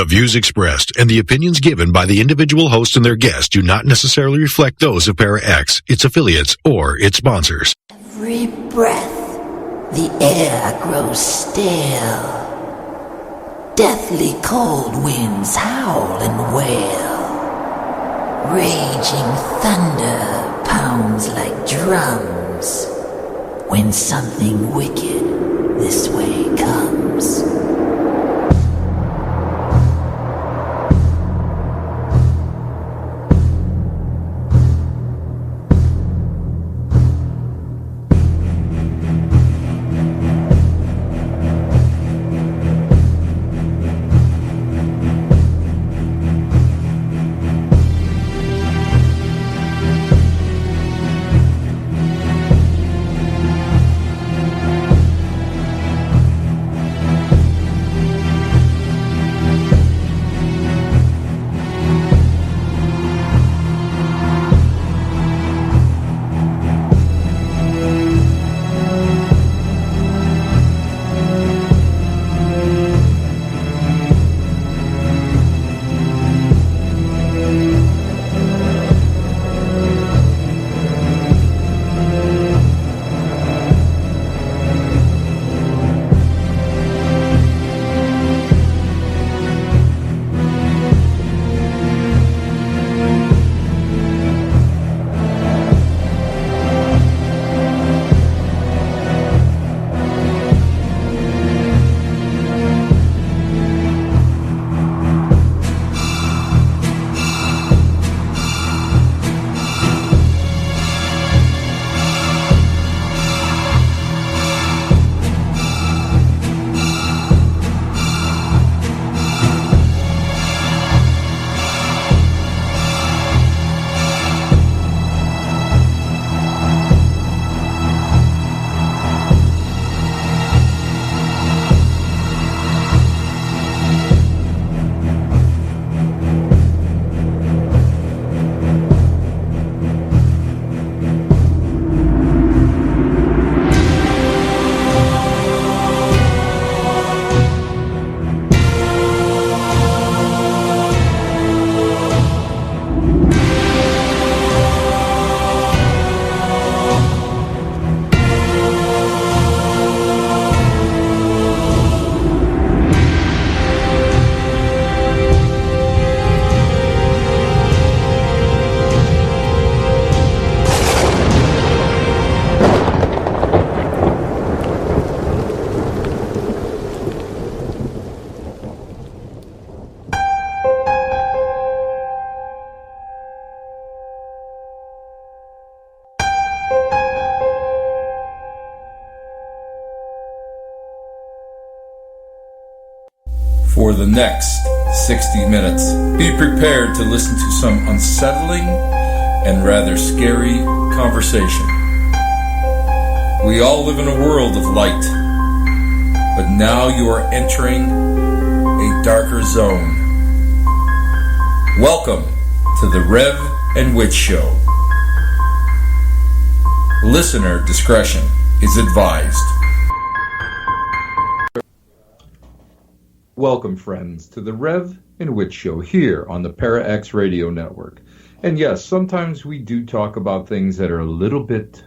The views expressed and the opinions given by the individual host and their guests do not necessarily reflect those of Para-X, its affiliates, or its sponsors. Every breath, the air grows stale. Deathly cold winds howl and wail. Raging thunder pounds like drums when something wicked this way comes. For the next 60 minutes, be prepared to listen to some unsettling and rather scary conversation. We all live in a world of light, but now you are entering a darker zone. Welcome to the Rev and Witch Show. Listener discretion is advised. Welcome, friends, to the Rev and Witch Show here on the Para-X Radio Network. And yes, sometimes we do talk about things that are a little bit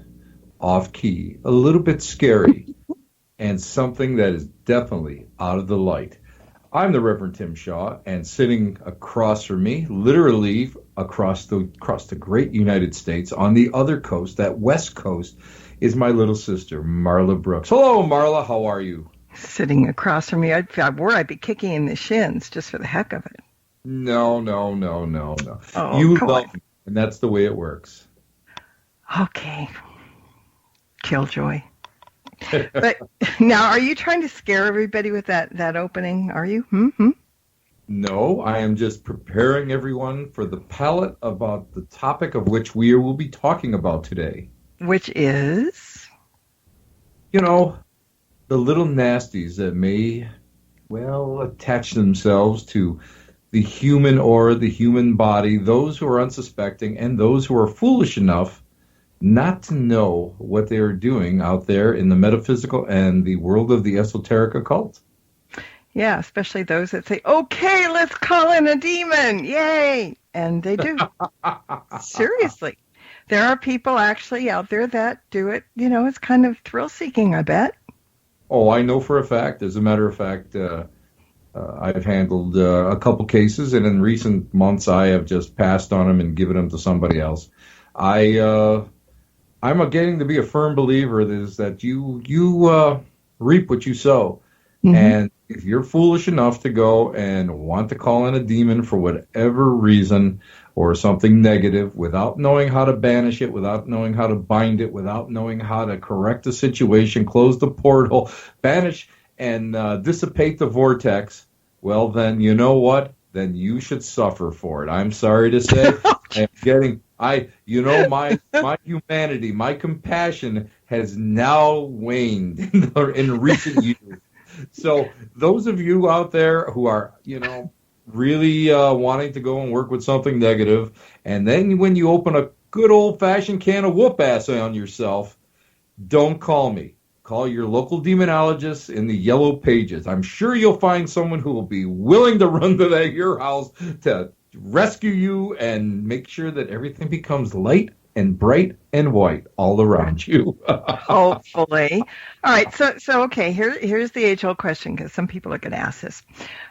off-key, a little bit scary, and something that is definitely out of the light. I'm the Reverend Tim Shaw, and sitting across from me, literally across the great United States, on the other coast, that west coast, is my little sister, Marla Brooks. Hello, Marla. How are you? Sitting across from me, I'd be kicking in the shins just for the heck of it. No. Oh, You love me, and that's the way it works. Okay. Killjoy. But now, are you trying to scare everybody with that opening? Are you? Mm-hmm. No, I am just preparing everyone for the palette about the topic of which we will be talking about today. Which is? The little nasties that may, attach themselves to the human aura, the human body, those who are unsuspecting, and those who are foolish enough not to know what they are doing out there in the metaphysical and the world of the esoteric occult. Yeah, especially those that say, okay, let's call in a demon. Yay. And they do. Seriously. There are people actually out there that do it. It's kind of thrill-seeking, I bet. Oh, I know for a fact. As a matter of fact, I've handled a couple cases, and in recent months, I have just passed on them and given them to somebody else. I'm getting to be a firm believer that you reap what you sow. Mm-hmm. And if you're foolish enough to go and want to call in a demon for whatever reason or something negative without knowing how to banish it, without knowing how to bind it, without knowing how to correct the situation, close the portal, banish and dissipate the vortex, well, then you know what? Then you should suffer for it. I'm sorry to say, my humanity, my compassion has now waned in recent years. So those of you out there who are, really wanting to go and work with something negative, and then when you open a good old-fashioned can of whoop-ass on yourself, don't call me. Call your local demonologist in the yellow pages. I'm sure you'll find someone who will be willing to run to your house to rescue you and make sure that everything becomes light and bright and white all around you. Hopefully. All right. So okay, here's the age-old question, because some people are going to ask this.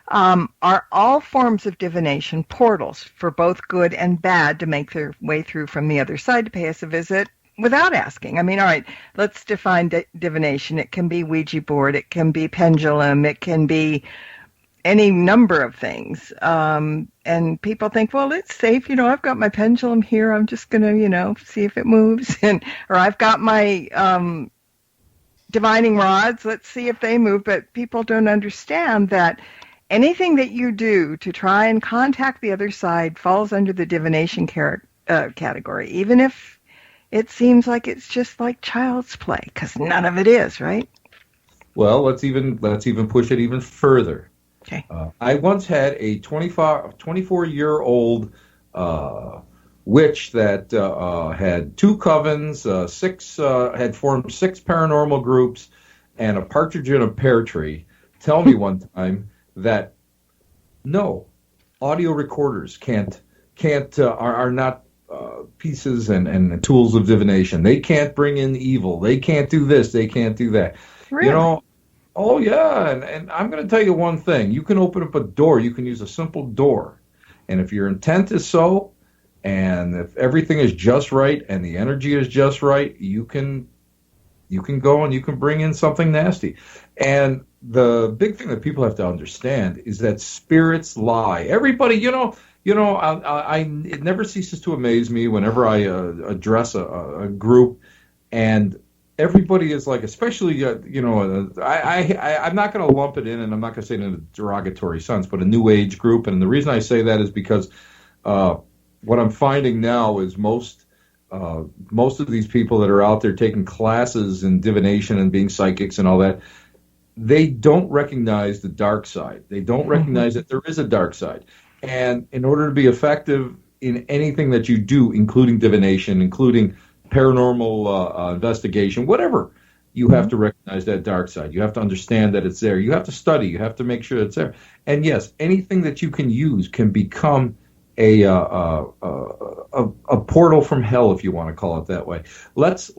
Are all forms of divination portals for both good and bad to make their way through from the other side to pay us a visit without asking? I mean, all right, let's define divination. It can be Ouija board. It can be pendulum. It can be any number of things. And people think, well, it's safe. I've got my pendulum here. I'm just going to, see if it moves. Or I've got my divining rods. Let's see if they move. But people don't understand that anything that you do to try and contact the other side falls under the divination category, even if it seems like it's just like child's play, because none of it is, right? Well, let's even push it even further. Okay. I once had a 24-year-old witch that had 2 covens, had formed 6 paranormal groups, and a partridge in a pear tree tell me one time that no, audio recorders are not pieces and tools of divination. They can't bring in evil. They can't do this. They can't do that. Really? Oh, yeah, and I'm going to tell you one thing. You can open up a door. You can use a simple door. And if your intent is so, and if everything is just right and the energy is just right, you can go and you can bring in something nasty. And the big thing that people have to understand is that spirits lie. Everybody, it never ceases to amaze me whenever I address a group, and everybody is like, especially, I'm not going to lump it in, and I'm not going to say it in a derogatory sense, but a new age group. And the reason I say that is because what I'm finding now is most of these people that are out there taking classes in divination and being psychics and all that, they don't recognize the dark side. They don't recognize that there is a dark side. And in order to be effective in anything that you do, including divination, including paranormal investigation, whatever, you have to recognize that dark side. You have to understand that it's there. You have to study. You have to make sure it's there. And yes, anything that you can use can become a portal from hell, if you want to call it that way. Let's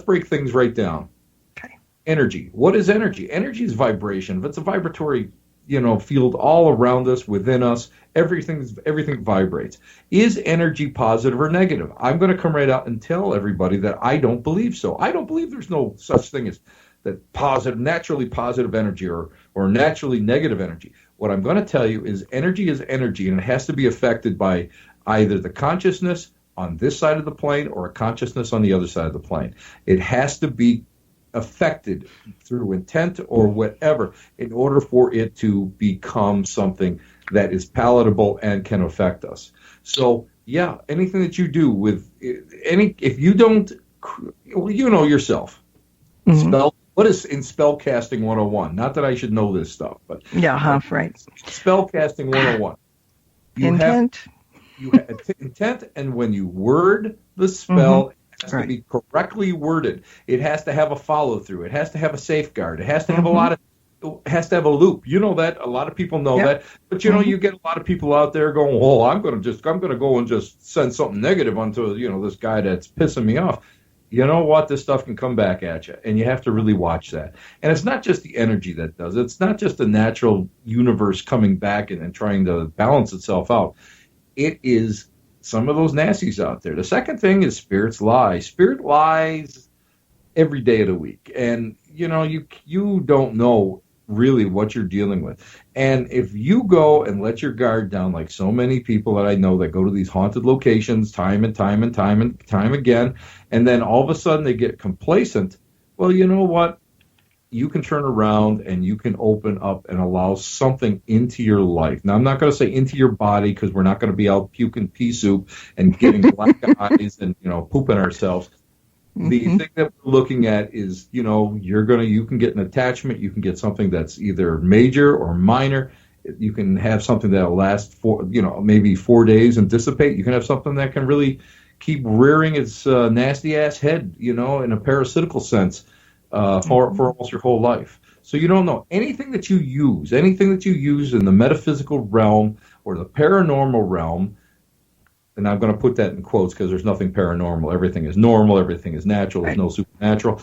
break things right down. Okay. Energy. What is energy? Energy is vibration. It's a vibratory field all around us, within us. Everything vibrates. Is energy positive or negative? I'm going to come right out and tell everybody that I don't believe so. I don't believe there's no such thing as that naturally positive energy or naturally negative energy. What I'm going to tell you is energy, and it has to be affected by either the consciousness on this side of the plane or a consciousness on the other side of the plane. It has to be affected through intent or whatever in order for it to become something that is palatable and can affect us. So yeah, anything that you do with if you don't, yourself. What is in spell casting 101? Not that I should know this stuff, but right. Spell casting 101. Intent. You have intent, and when you word the spell, it has to be correctly worded. It has to have a follow through. It has to have a safeguard. It has to have a lot of. has to have a loop. You know that. A lot of people know that. But, you get a lot of people out there going, well, I'm going to go and just send something negative onto, this guy that's pissing me off. You know what? This stuff can come back at you, and you have to really watch that. And it's not just the energy that does it. It's not just the natural universe coming back and trying to balance itself out. It is some of those nasties out there. The second thing is spirits lie. Spirit lies every day of the week. And, you don't know really what you're dealing with. And if you go and let your guard down, like so many people that I know that go to these haunted locations time and time again, and then all of a sudden they get complacent, well, you know what? You can turn around and you can open up and allow something into your life. Now, I'm not going to say into your body, because we're not going to be out puking pea soup and getting black eyes and, pooping ourselves. The thing that we're looking at is, you can get an attachment. You can get something that's either major or minor. You can have something that'll last for, maybe 4 days and dissipate. You can have something that can really keep rearing its nasty ass head, in a parasitical sense, for almost your whole life. So you don't know anything that you use in the metaphysical realm or the paranormal realm. And I'm going to put that in quotes because there's nothing paranormal. Everything is normal. Everything is natural. There's no supernatural.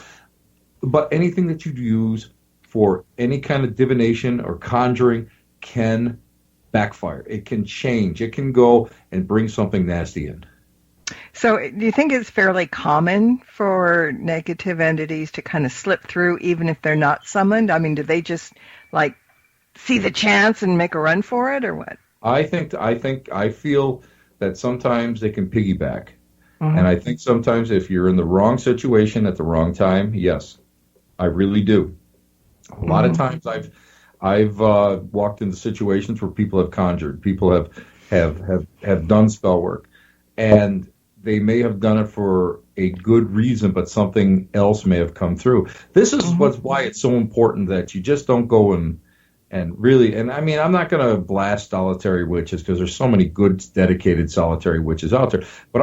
But anything that you use for any kind of divination or conjuring can backfire. It can change. It can go and bring something nasty in. So do you think it's fairly common for negative entities to kind of slip through even if they're not summoned? I mean, do they just see the chance and make a run for it, or what? I feel that sometimes they can piggyback. And I think sometimes if you're in the wrong situation at the wrong time, yes, I really do. A lot of times I've walked into situations where people have conjured, people have done spell work, and they may have done it for a good reason, but something else may have come through. This is why it's so important that you just don't go and really, and I mean, I'm not going to blast solitary witches because there's so many good, dedicated solitary witches out there. But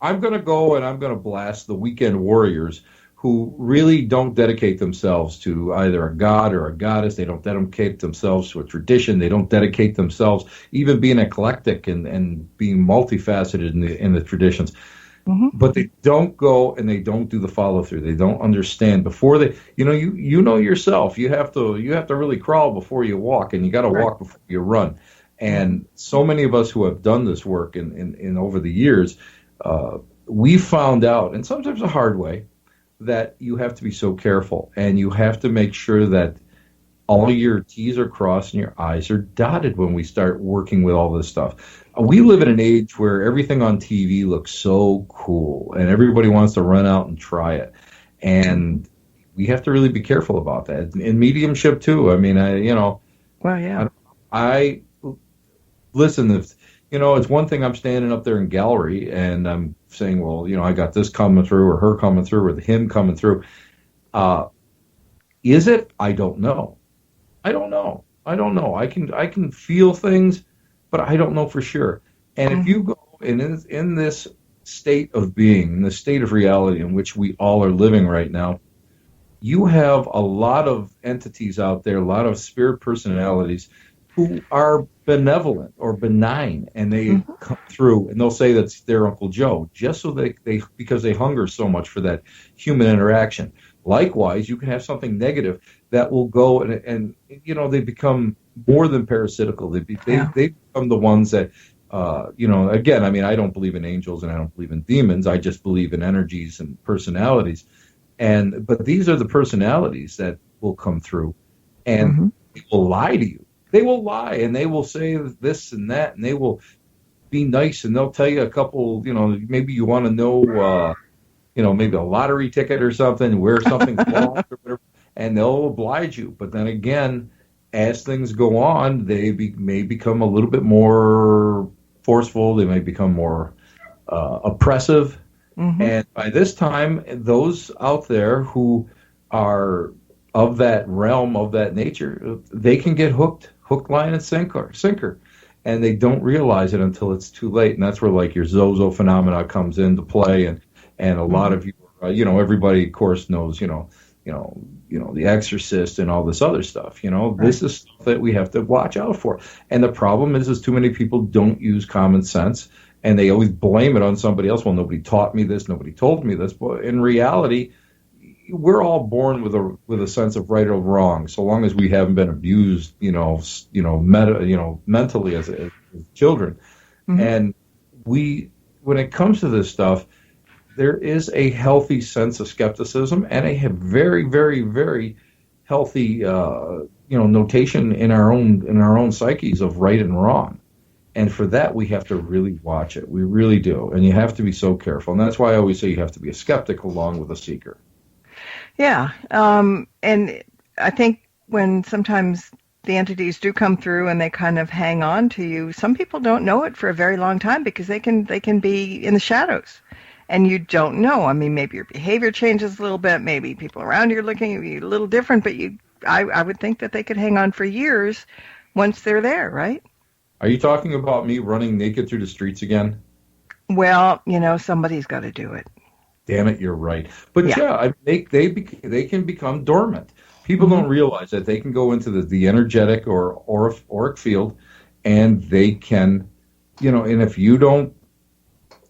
I'm going to go and I'm going to blast the weekend warriors who really don't dedicate themselves to either a god or a goddess. They don't dedicate themselves to a tradition. They don't dedicate themselves even being eclectic and being multifaceted in the traditions. But they don't go and they don't do the follow through. They don't understand before they, you know yourself. You have to really crawl before you walk, and you got to walk before you run. And so many of us who have done this work in over the years, we found out, and sometimes the hard way, that you have to be so careful, and you have to make sure that all your T's are crossed and your I's are dotted when we start working with all this stuff. We live in an age where everything on TV looks so cool, and everybody wants to run out and try it. And we have to really be careful about that. In mediumship, too. I mean, I listen, it's one thing I'm standing up there in gallery, and I'm saying, well, I got this coming through, or her coming through, or him coming through. Is it? I don't know. I don't know. I can feel things, but I don't know for sure. And if you go in this state of being, in the state of reality in which we all are living right now, you have a lot of entities out there, a lot of spirit personalities who are benevolent or benign, and they come through and they'll say that's their Uncle Joe, just so because they hunger so much for that human interaction. Likewise, you can have something negative that will go and they become more than parasitical. They become the ones that, again, I mean, I don't believe in angels and I don't believe in demons. I just believe in energies and personalities. But these are the personalities that will come through, and they will lie to you. They will lie, and they will say this and that, and they will be nice, and they'll tell you a couple, maybe you want to know, maybe a lottery ticket or something, where something's lost or whatever, and they'll oblige you. But then again, as things go on, they may become a little bit more forceful. They may become more oppressive. And by this time, those out there who are of that realm, of that nature, they can get hook, line, and sinker. And they don't realize it until it's too late. And that's where, like, your Zozo phenomena comes into play. And a lot of you, everybody, of course, knows, The Exorcist and all this other stuff. This is stuff that we have to watch out for. And the problem is too many people don't use common sense, and they always blame it on somebody else. Well, nobody taught me this, nobody told me this. But in reality, we're all born with a sense of right or wrong, so long as we haven't been abused, mentally as children. Mm-hmm. And when it comes to this stuff, there is a healthy sense of skepticism and a very, very, very healthy, notation in our own psyches of right and wrong. And for that, we have to really watch it. We really do. And you have to be so careful. And that's why I always say you have to be a skeptic along with a seeker. Yeah. And I think when sometimes the entities do come through and they kind of hang on to you, some people don't know it for a very long time because they can be in the shadows. And you don't know. I mean, maybe your behavior changes a little bit. Maybe people around you are looking at you a little different. But I would think that they could hang on for years once they're there, right? Are you talking about me running naked through the streets again? Well, somebody's got to do it. Damn it, you're right. But they can become dormant. People don't realize that they can go into the energetic or auric field, and they can, and if you don't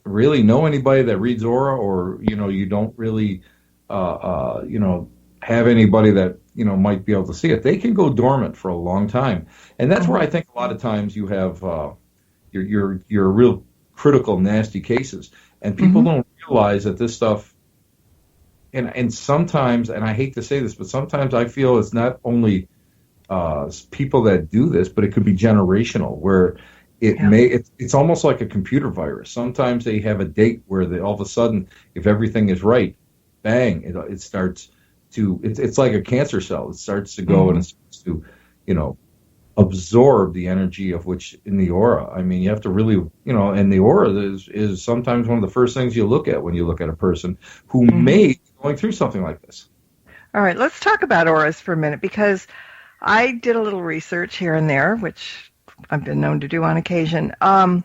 really know anybody that reads aura, or you don't really have anybody that might be able to see it, they can go dormant for a long time. And that's where I think a lot of times you have your real critical nasty cases, and people don't realize that this stuff, and sometimes, and I hate to say this, but sometimes I feel it's not only people that do this, but it could be generational, where it's almost like a computer virus. Sometimes they have a date where all of a sudden, if everything is right, bang, it starts to, it's like a cancer cell. It starts to go and it starts to, absorb the energy of which in the aura. I mean, you have to really, and the aura is sometimes one of the first things you look at when you look at a person who may be going through something like this. All right, let's talk about auras for a minute, because I did a little research here and there, which I've been known to do on occasion. Sorry.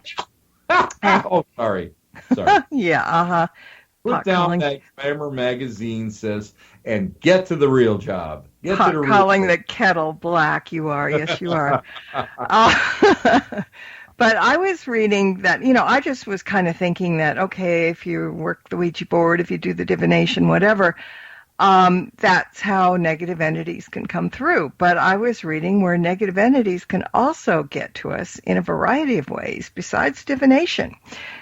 Yeah, Put down that Glamour magazine says, and get to the real job. Calling the kettle black, you are. Yes, you are. But I was reading that, I just was kind of thinking that, okay, if you work the Ouija board, if you do the divination, whatever, that's how negative entities can come through. But I was reading where negative entities can also get to us in a variety of ways besides divination.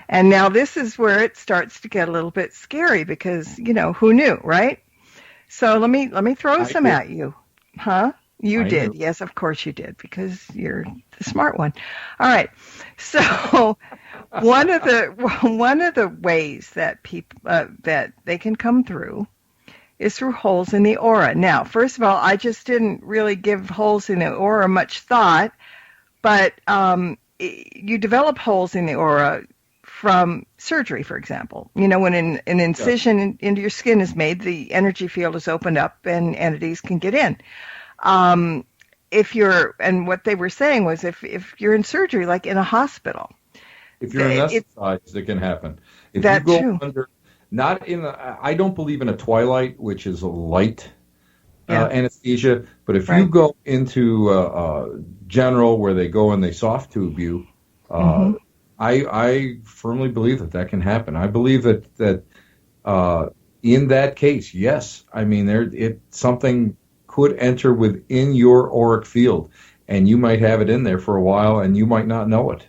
And now this is where it starts to get a little bit scary, because, who knew, right? So let me throw some at you. Huh? You did. Yes, of course you did, because you're the smart one. All right. So one of the ways that people that they can come through is through holes in the aura. Now, first of all, I just didn't really give holes in the aura much thought, but you develop holes in the aura from surgery, for example. When an incision into your skin is made, the energy field is opened up and entities can get in. And what they were saying was if you're in surgery, like in a hospital. If you're anesthetized, it can happen. If that's you go true. under, I don't believe in a twilight, which is a light anesthesia, but if you go into general, where they go and they soft tube you, I firmly believe that can happen. I believe that in that case, yes. I mean, something could enter within your auric field, and you might have it in there for a while, and you might not know it.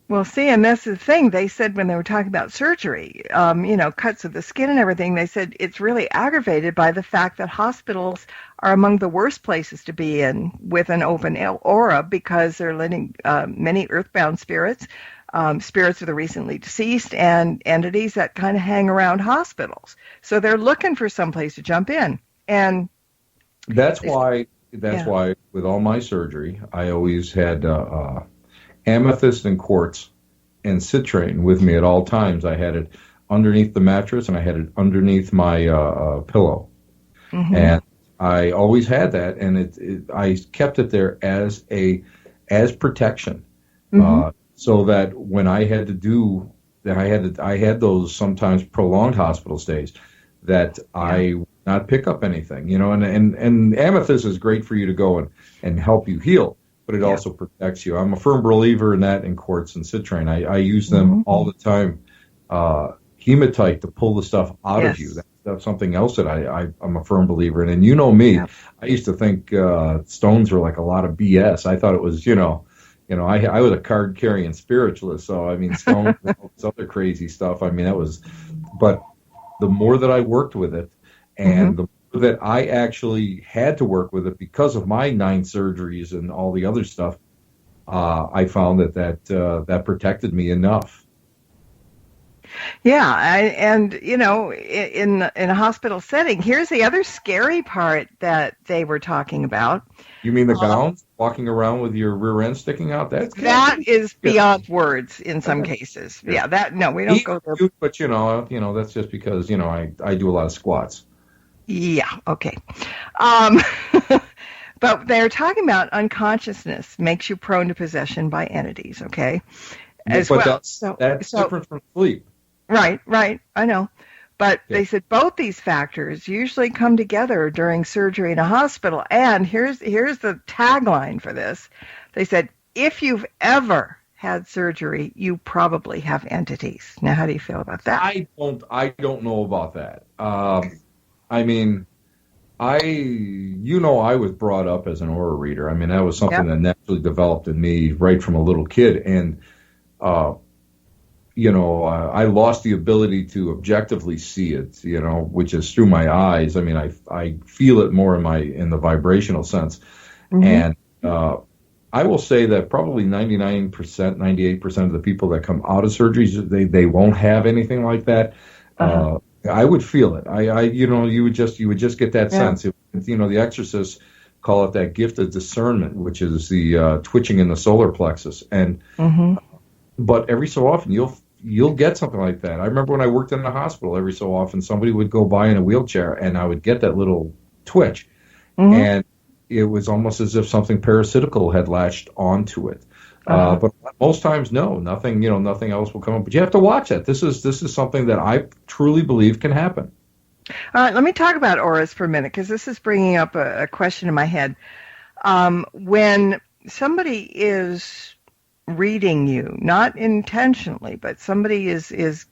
Well, see, and that's the thing. They said when they were talking about surgery, cuts of the skin and everything, they said it's really aggravated by the fact that hospitals are among the worst places to be in with an open aura, because they're letting many earthbound spirits, spirits of the recently deceased, and entities that kind of hang around hospitals. So they're looking for some place to jump in. And that's why with all my surgery, I always had amethyst and quartz and citrine with me at all times. I had it underneath the mattress, and I had it underneath my pillow. And I always had that, and I kept it there as protection. So that when I had to do that, I had those sometimes prolonged hospital stays, that I not pick up anything, and amethyst is great for you to go and help you heal, but it also protects you. I'm a firm believer in that, in quartz and citrine. I use them all the time. Hematite to pull the stuff out of you. That's something else that I'm a firm believer in. And you know me, I used to think stones were like a lot of BS. I thought it was, I was a card carrying spiritualist. So I mean, stones and all this other crazy stuff. I mean, but the more that I worked with it, and the more that I actually had to work with it because of my 9 surgeries and all the other stuff, I found that protected me enough. Yeah, and in a hospital setting, here's the other scary part that they were talking about. You mean the gowns, walking around with your rear end sticking out? That is beyond words in some cases. Yeah, we don't go there. But that's just because I do a lot of squats. Yeah. Okay. But they're talking about unconsciousness makes you prone to possession by entities. Okay. That's different from sleep. Right, I know. But they said both these factors usually come together during surgery in a hospital. And here's the tagline for this. They said, if you've ever had surgery, you probably have entities. Now, how do you feel about that? I don't know about that. I mean, I was brought up as an aura reader. I mean, that was something that naturally developed in me right from a little kid. And, I lost the ability to objectively see it, which is through my eyes. I mean, I feel it more in the vibrational sense. And I will say that probably 99%, 98% of the people that come out of surgeries, they won't have anything like that. I would feel it. You would just get that sense. The exorcists call it that gift of discernment, which is the twitching in the solar plexus. And but every so often you'll get something like that. I remember when I worked in the hospital, every so often somebody would go by in a wheelchair and I would get that little twitch. And it was almost as if something parasitical had latched onto it. But most times, no, nothing else will come up. But you have to watch it. This is something that I truly believe can happen. All right, let me talk about auras for a minute, because this is bringing up a question in my head. When somebody is reading you, not intentionally, but somebody is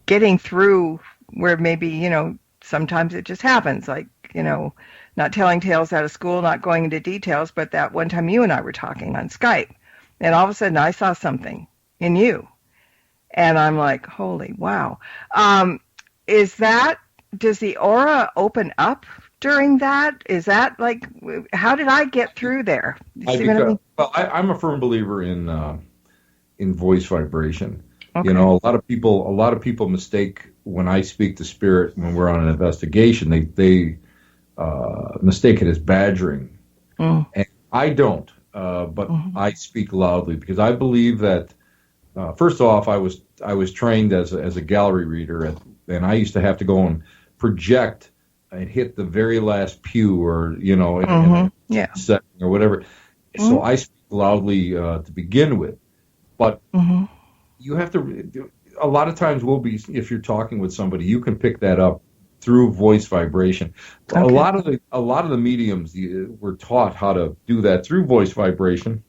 getting through where maybe, sometimes it just happens, like, not telling tales out of school, not going into details, but that one time you and I were talking on Skype, and all of a sudden I saw something in you, and I'm like, holy wow. Does the aura open up during that? Is that like, how did I get through there? Well, I'm a firm believer in voice vibration. Okay. A lot of people mistake when I speak to spirit when we're on an investigation. They mistake it as badgering, and I don't. But I speak loudly because I believe that. First off, I was trained as a gallery reader, and I used to have to go and project and hit the very last pew or in a setting or whatever. So I speak loudly to begin with, but you have to. A lot of times, if you're talking with somebody, you can pick that up through voice vibration. Okay. A lot of the mediums were taught how to do that through voice vibration.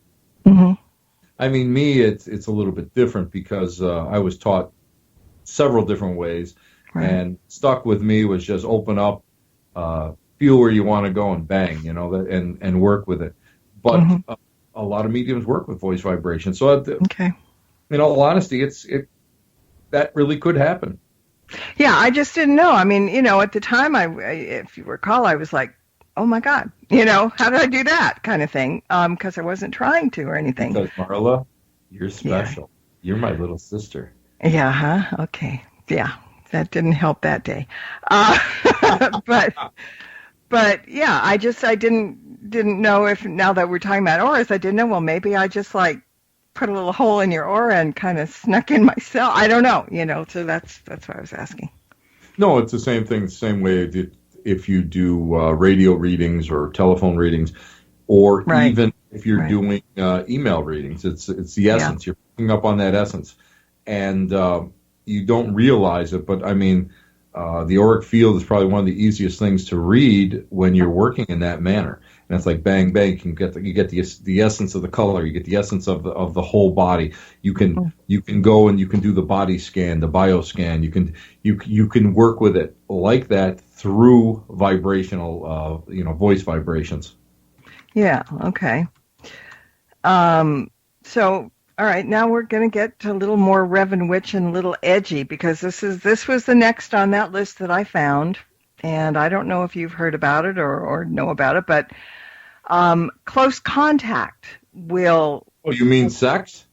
I mean, me, it's a little bit different because I was taught several different ways, and stuck with me was just open up, feel where you want to go, and bang, and work with it. But a lot of mediums work with voice vibration. So, in all honesty, that really could happen. Yeah, I just didn't know. I mean, at the time, if you recall, I was like, oh my God, how did I do that kind of thing? Because I wasn't trying to or anything. Because Marla, you're special. Yeah. You're my little sister. Yeah, huh? Okay. Yeah, that didn't help that day. But yeah, I didn't know if, now that we're talking about auras, I didn't know, well, maybe I just like put a little hole in your aura and kind of snuck in myself. I don't know, so that's what I was asking. No, it's the same thing, the same way if you do radio readings or telephone readings, or even if you're doing email readings. It's the essence. You're picking up on that essence, and you don't realize it. But I mean, the auric field is probably one of the easiest things to read when you're working in that manner. And it's like bang, bang. You get the essence of the color. You get the essence of the whole body. You can go and you can do the body scan, the bioscan. You can work with it like that through vibrational, voice vibrations. Yeah. Okay. So, all right, now we're going to get to a little more Rev and Witch and a little edgy, because this was the next on that list that I found, and I don't know if you've heard about it or know about it, but close contact will... Oh, you mean sex?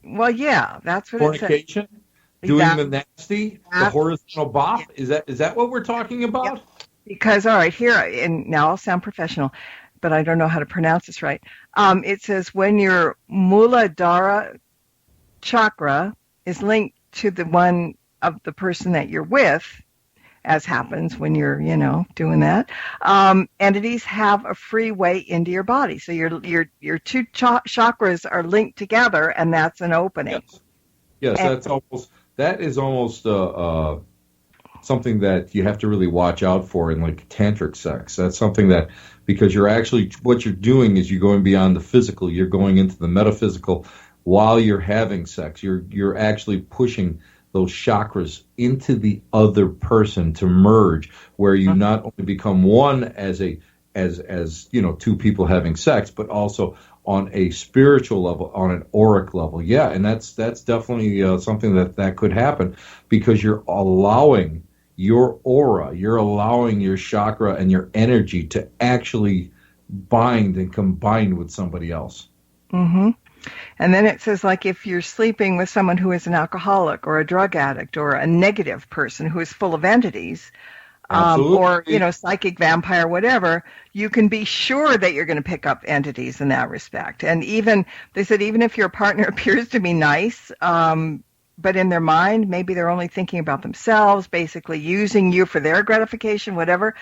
Well, yeah, that's what fornication? It says. Doing the nasty, the horizontal bop? Yeah. Is that what we're talking about? Yep. Because, all right, here, and now I'll sound professional, but I don't know how to pronounce this right. It says when your Muladhara chakra is linked to the one of the person that you're with, as happens when you're, doing that, entities have a free way into your body. So your two chakras are linked together, and that's an opening. Yes, that is almost something that you have to really watch out for in like tantric sex. That's something that, because what you're doing is you're going beyond the physical, you're going into the metaphysical while you're having sex. You're actually pushing those chakras into the other person to merge, where you not only become one as two people having sex, but also on a spiritual level, on an auric level. Yeah, and that's definitely something that could happen, because you're allowing your aura, you're allowing your chakra and your energy to actually bind and combine with somebody else. Mm-hmm. And then it says, like, if you're sleeping with someone who is an alcoholic or a drug addict or a negative person who is full of entities, or, psychic vampire, whatever, you can be sure that you're going to pick up entities in that respect. And they said, even if your partner appears to be nice, but in their mind, maybe they're only thinking about themselves, basically using you for their gratification, whatever,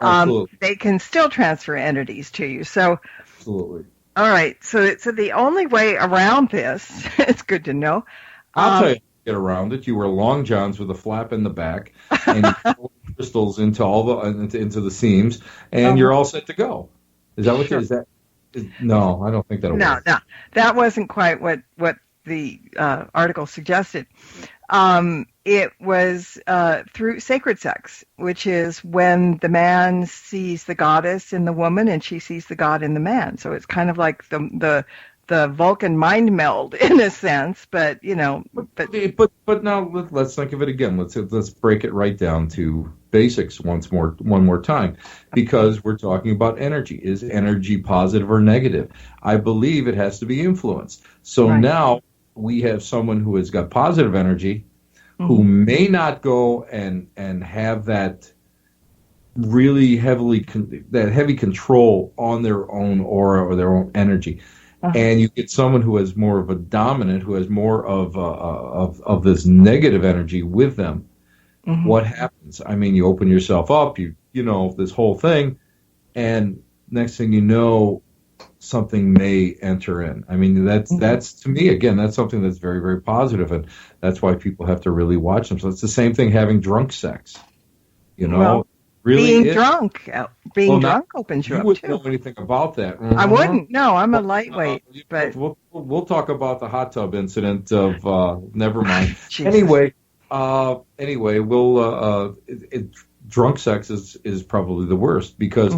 they can still transfer entities to you. So, absolutely. All right. So the only way around this, it's good to know. I'll tell you how to get around it. You wear long johns with a flap in the back, and you throw crystals into into the seams, and you're all set to go. Is that what is that? No, I don't think that'll work. No, that wasn't quite what the article suggested. It was through sacred sex, which is when the man sees the goddess in the woman and she sees the god in the man. So it's kind of like the Vulcan mind meld in a sense, but But now let's think of it again. Let's break it right down to basics one more time, because we're talking about energy. Is energy positive or negative? I believe it has to be influenced. So now we have someone who has got positive energy, who may not go and have that really heavy control on their own aura or their own energy. And you get someone who has more of a dominant, who has more of this negative energy with them. What happens? I mean, you open yourself up, this whole thing, and next thing you know, something may enter in. I mean, that's to me, again, that's something that's very, very positive, and that's why people have to really watch them. So it's the same thing having drunk sex, Well, really being drunk opens you up, too. You wouldn't know anything about that. I wouldn't. No, I'm a lightweight. But we'll talk about the hot tub incident of never mind. Anyway, we'll drunk sex is probably the worst, because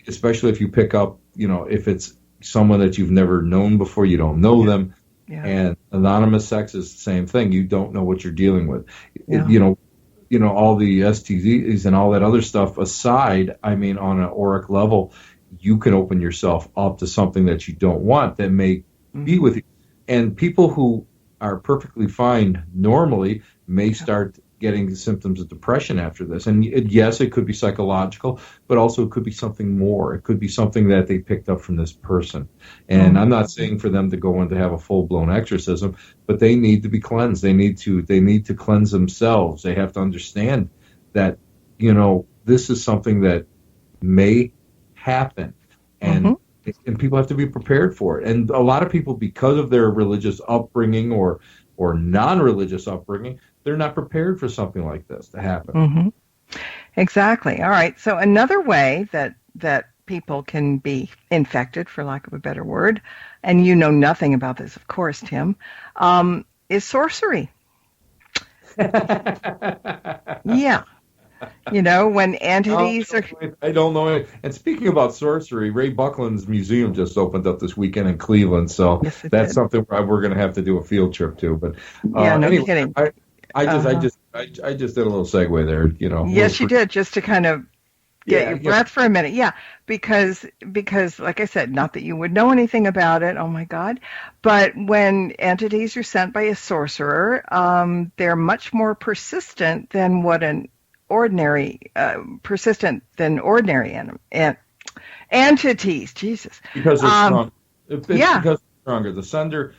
especially if you pick up, if it's someone that you've never known before, you don't know them. Yeah. And anonymous sex is the same thing. You don't know what you're dealing with. Yeah. All the STDs and all that other stuff aside, I mean, on an auric level, you can open yourself up to something that you don't want that may be with you. And people who are perfectly fine normally may start getting symptoms of depression after this. And yes, it could be psychological, but also it could be something more. It could be something that they picked up from this person. And I'm not saying for them to go in to have a full-blown exorcism, but they need to be cleansed. They need to cleanse themselves. They have to understand that, this is something that may happen. And people have to be prepared for it. And a lot of people, because of their religious upbringing or non-religious upbringing, they're not prepared for something like this to happen. Mm-hmm. Exactly. All right. So another way that people can be infected, for lack of a better word, and you know nothing about this, of course, Tim, is sorcery. Yeah. You know, when entities are... I don't know. And speaking about sorcery, Ray Buckland's museum just opened up this weekend in Cleveland, so Yes, that's did. something we're going to have to do a field trip to. But Yeah, no anyway, kidding. I just did a little segue there. You know. Yes, you did, just to kind of get your breath for a minute. Yeah, because like I said, not that you would know anything about it. Oh my God! But when entities are sent by a sorcerer, they're much more persistent than what an ordinary entities. Jesus. Because they're strong. It's yeah. Because they're stronger. The sender,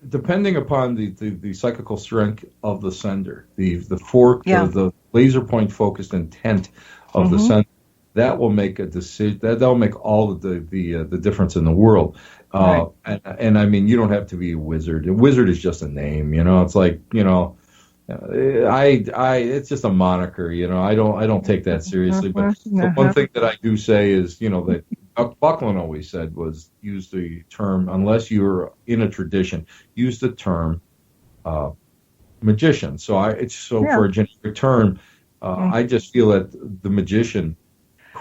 depending upon the psychical strength of the sender, the laser point focused intent of the sender, that will make a decision. That'll make all of the difference in the world. And I mean, you don't have to be a wizard. A wizard is just a name. You know, it's like, you know. It's just a moniker, you know. I don't take that seriously. But the one thing that I do say is, you know, that Buckland always said was use the term, unless you're in a tradition, use the term magician. So for a generic term, I just feel that the magician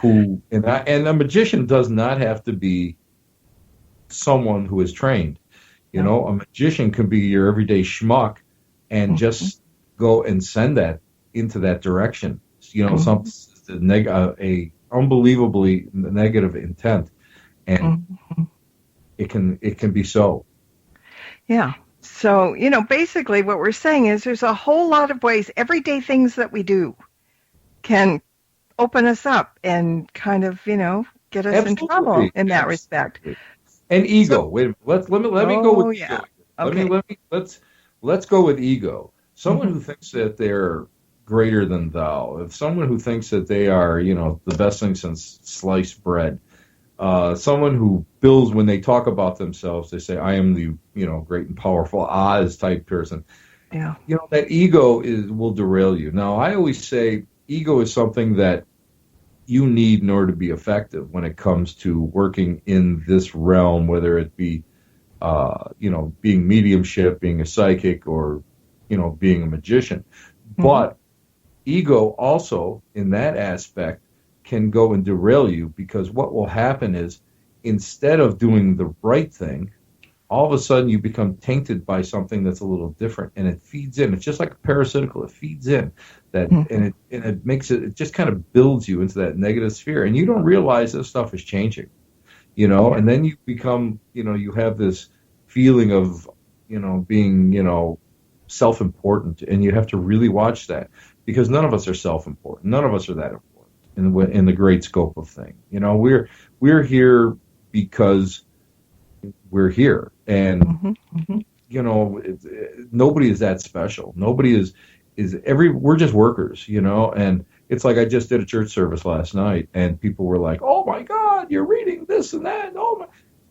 and a magician does not have to be someone who is trained. You know, a magician could be your everyday schmuck and just go and send that into that direction. You know, a unbelievably negative intent, and it can be so. Yeah. So, you know, basically what we're saying is there's a whole lot of ways, everyday things that we do can open us up and kind of, you know, get us in trouble in that respect. And ego. Wait a minute. Let me go with ego. Okay. Let's go with ego. Someone who thinks that they're greater than thou, if someone who thinks that they are, you know, the best thing since sliced bread, someone who builds, when they talk about themselves, they say, I am the, you know, great and powerful Oz type person. Yeah. You know, that ego will derail you. Now, I always say ego is something that you need in order to be effective when it comes to working in this realm, whether it be, you know, being mediumship, being a psychic, or, you know, being a magician. But ego also, in that aspect, can go and derail you, because what will happen is, instead of doing the right thing, all of a sudden you become tainted by something that's a little different, and it feeds in. It's just like a parasitical. It feeds in that, and it makes it just kind of builds you into that negative sphere, and you don't realize this stuff is changing, you know. And then you become, you know, you have this feeling of, you know, being, you know, self-important, and you have to really watch that, because none of us are self-important. None of us are that important in the great scope of things. You know, we're here because we're here, and you know, nobody is that special. Nobody is we're just workers, you know. And it's like, I just did a church service last night, and people were like, "Oh my God, you're reading this and that." Oh my,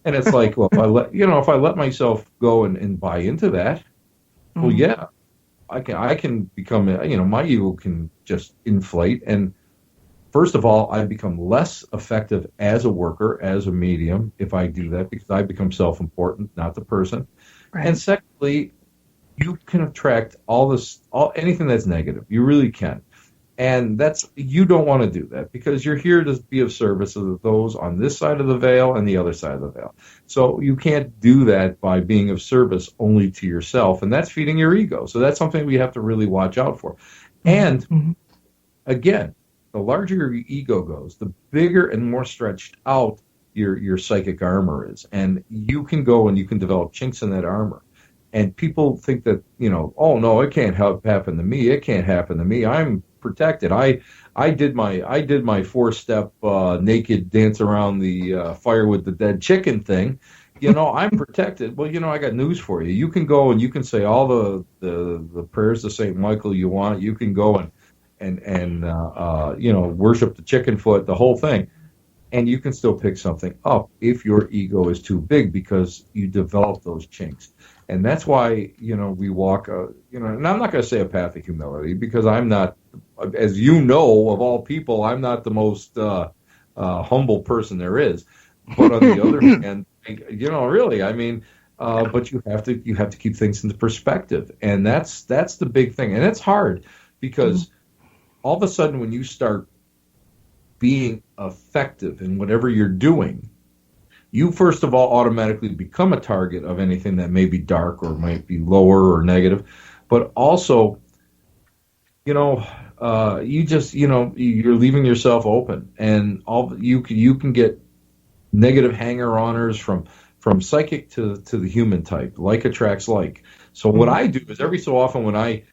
and it's like, well, if I let myself go and buy into that, well, yeah, I can become, you know, my ego can just inflate. And first of all, I become less effective as a worker, as a medium, if I do that, because I become self-important, not the person. Right. And secondly, you can attract anything that's negative. You really can. And you don't want to do that, because you're here to be of service to those on this side of the veil and the other side of the veil. So you can't do that by being of service only to yourself, and that's feeding your ego. So that's something we have to really watch out for. And again, the larger your ego goes, the bigger and more stretched out your psychic armor is. And you can go and you can develop chinks in that armor. And people think that, you know, oh no, it can't happen to me. It can't happen to me. I'm protected. I did my 4-step naked dance around the fire with the dead chicken thing. You know, I'm protected. Well, you know, I got news for you. You can go and you can say all the prayers to Saint Michael you want. You can go and you know, worship the chicken foot, the whole thing. And you can still pick something up if your ego is too big because you develop those chinks. And that's why, we walk, and I'm not going to say a path of humility because I'm not, as you know, of all people, I'm not the most humble person there is. But on the other hand, really, I mean, but you have to keep things into perspective. And that's the big thing. And it's hard because all of a sudden when you start being effective in whatever you're doing, you first of all automatically become a target of anything that may be dark or might be lower or negative, but also, you just, you're leaving yourself open, and you can get negative hanger-oners from psychic to the human type. Like attracts like. So what I do is every so often when I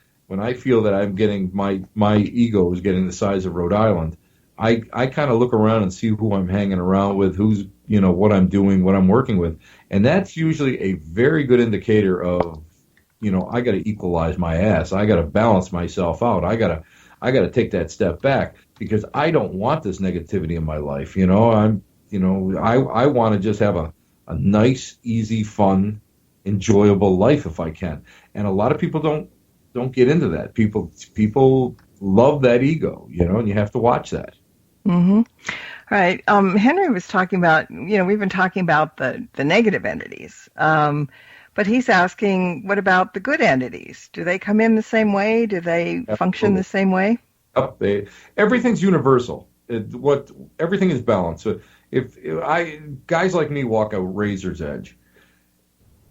feel that I'm getting my ego is getting the size of Rhode Island, I kind of look around and see who I'm hanging around with, who's, what I'm doing, what I'm working with. And that's usually a very good indicator of, I got to equalize my ass. I got to balance myself out. I got to take that step back because I don't want this negativity in my life. I want to just have a nice, easy, fun, enjoyable life if I can. And a lot of people don't get into that. People love that ego, and you have to watch that. Mm-hmm. Right. Henry was talking about, we've been talking about the negative entities, but he's asking, what about the good entities? Do they come in the same way? Do they Absolutely. function the same way? Yep. Everything's universal. Everything is balanced. So if guys like me walk a razor's edge,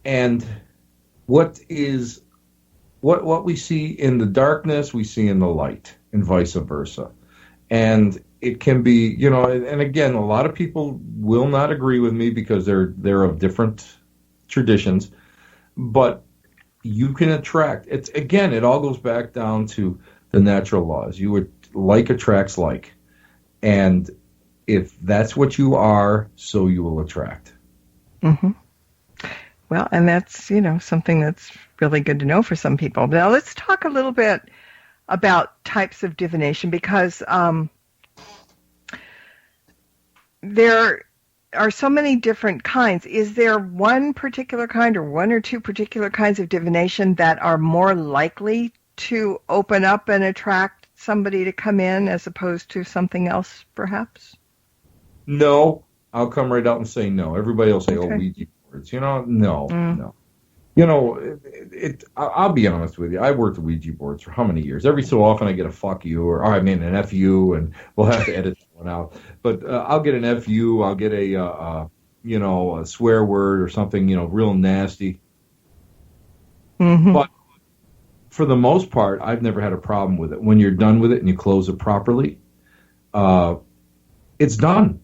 and what we see in the darkness, we see in the light, and vice versa. And it can be, and again, a lot of people will not agree with me because they're of different traditions, but you can attract. It all goes back down to the natural laws. Like attracts like. And if that's what you are, so you will attract. Mm-hmm. Well, and that's, something that's really good to know for some people. Now, let's talk a little bit about types of divination because there are so many different kinds. Is there one particular kind or one or two particular kinds of divination that are more likely to open up and attract somebody to come in as opposed to something else, perhaps? No, I'll come right out and say no. Everybody will say, Okay. "Oh, Ouija boards." No. I'll be honest with you. I worked at Ouija boards for how many years? Every so often I get a fuck you an FU, and we'll have to edit that one out. But I'll get an FU. I'll get a swear word or something, real nasty. Mm-hmm. But for the most part, I've never had a problem with it. When you're done with it and you close it properly, it's done.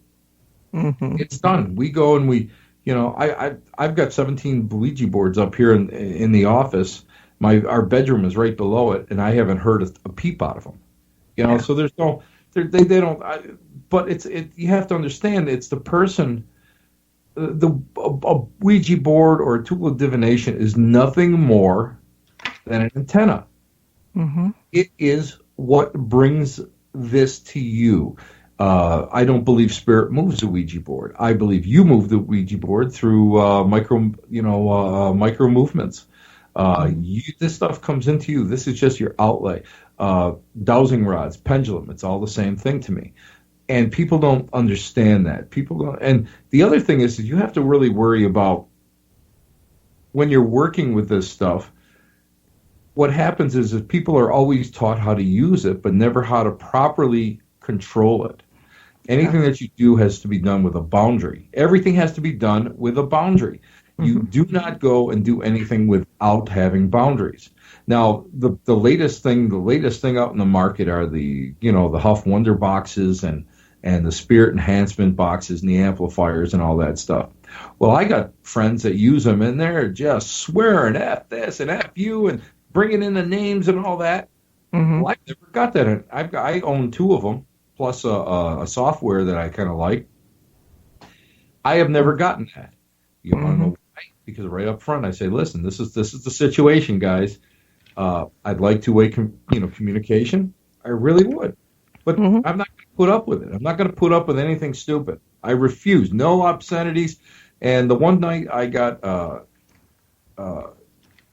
Mm-hmm. It's done. We go and we. I've got 17 Ouija boards up here in the office. Our bedroom is right below it, and I haven't heard a peep out of them. So there's no, they don't. But you have to understand, it's the person. A Ouija board or a tool of divination is nothing more than an antenna. Mm-hmm. It is what brings this to you. I don't believe spirit moves the Ouija board. I believe you move the Ouija board through micro movements. This stuff comes into you. This is just your outlay. Dowsing rods, pendulum, it's all the same thing to me. And people don't understand that. And the other thing is that you have to really worry about when you're working with this stuff. What happens is that people are always taught how to use it, but never how to properly control it. Anything that you do has to be done with a boundary. Everything has to be done with a boundary. Mm-hmm. You do not go and do anything without having boundaries. Now, the latest thing out in the market are the Huff Wonder boxes and the spirit enhancement boxes and the amplifiers and all that stuff. Well, I got friends that use them and they're just swearing F this and F you and bringing in the names and all that. Mm-hmm. Well, I've never got that. I own 2 of them. Plus a software that I kind of like. I have never gotten that. You want to know why? Because right up front I say, listen, this is the situation, guys. I'd like two-way communication. I really would, but I'm not going to put up with it. I'm not going to put up with anything stupid. I refuse. No obscenities. And the one night I got,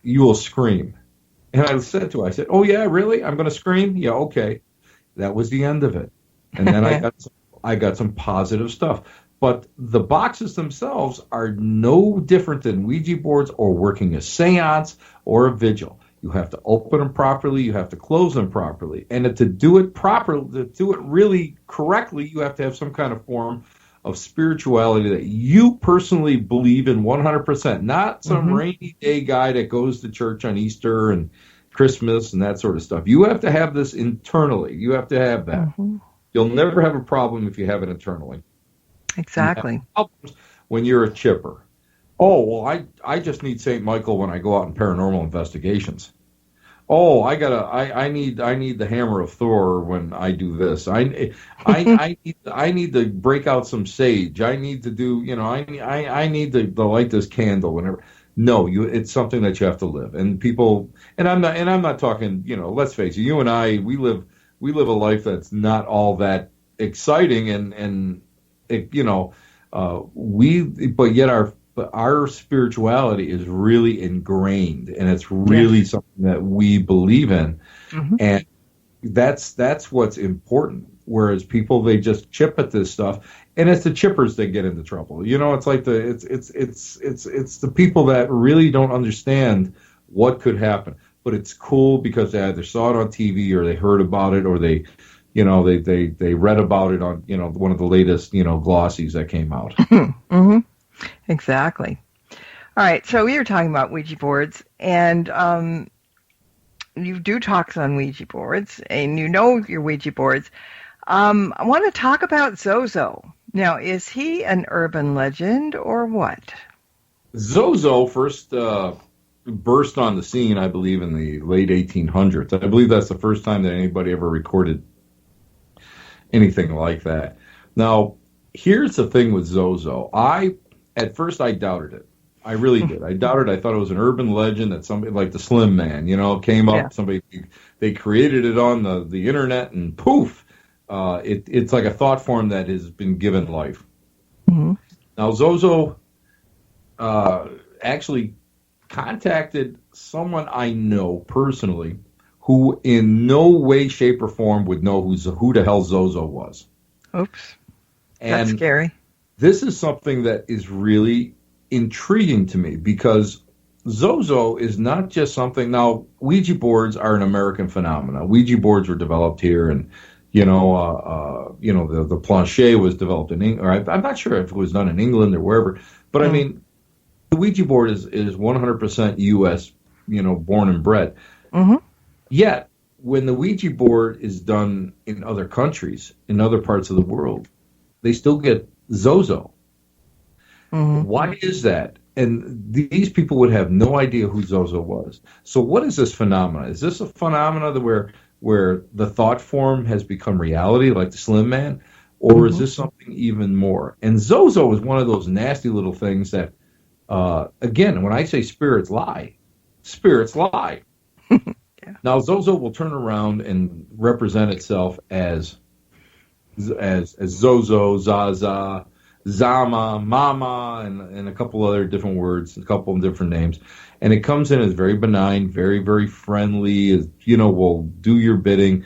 you will scream. And I said to her, I said, oh, yeah, really? I'm going to scream? Yeah, okay. That was the end of it. And then I got some positive stuff. But the boxes themselves are no different than Ouija boards or working a seance or a vigil. You have to open them properly. You have to close them properly. And to do it properly, to do it really correctly, you have to have some kind of form of spirituality that you personally believe in 100%, not some rainy day guy that goes to church on Easter and Christmas and that sort of stuff. You have to have this internally. You have to have that. You'll never have a problem if you have it internally. Exactly. When you're a chipper. Oh, well, I just need St. Michael when I go out in paranormal investigations. Oh, I need the hammer of Thor when I do this. I need to break out some sage. I need to do, I need to light this candle whenever. No, it's something that you have to live. And people, and I'm not talking, let's face it, you and I, we live a life that's not all that exciting and it, but yet our spirituality is really ingrained, and it's really something that we believe in, and that's what's important. Whereas people, they just chip at this stuff, and it's the chippers that get into trouble. It's like it's the people that really don't understand what could happen. But it's cool because they either saw it on TV or they heard about it or they read about it on one of the latest glossies that came out. Exactly. All right, so we were talking about Ouija boards, and you do talks on Ouija boards, and your Ouija boards. I want to talk about Zozo. Now, is he an urban legend or what? Zozo first burst on the scene, I believe, in the late 1800s. I believe that's the first time that anybody ever recorded anything like that. Now, here's the thing with Zozo. At first, I doubted it. I really did. I doubted. I thought it was an urban legend that somebody like the Slim Man, came up. Yeah. They created it on the internet, and poof, it's like a thought form that has been given life. Now, Zozo actually contacted someone I know personally, who in no way, shape, or form would know who the hell Zozo was. Oops, that's scary. This is something that is really intriguing to me because Zozo is not just something. Now, Ouija boards are an American phenomenon. Ouija boards were developed here, and the plancher was developed in England. I'm not sure if it was done in England or wherever, but I mean, the Ouija board is 100% U.S. Born and bred. Yet, when the Ouija board is done in other countries, in other parts of the world, they still get Zozo. Why is that? And these people would have no idea who Zozo was. So what is this phenomena? Is this a phenomena where the thought form has become reality, like the Slim Man? Or is this something even more? And Zozo is one of those nasty little things that, again, when I say spirits lie. Now, Zozo will turn around and represent itself as Zozo, Zaza, Zama, Mama, and a couple other different words, a couple of different names. And it comes in as very benign, very, very friendly, will do your bidding.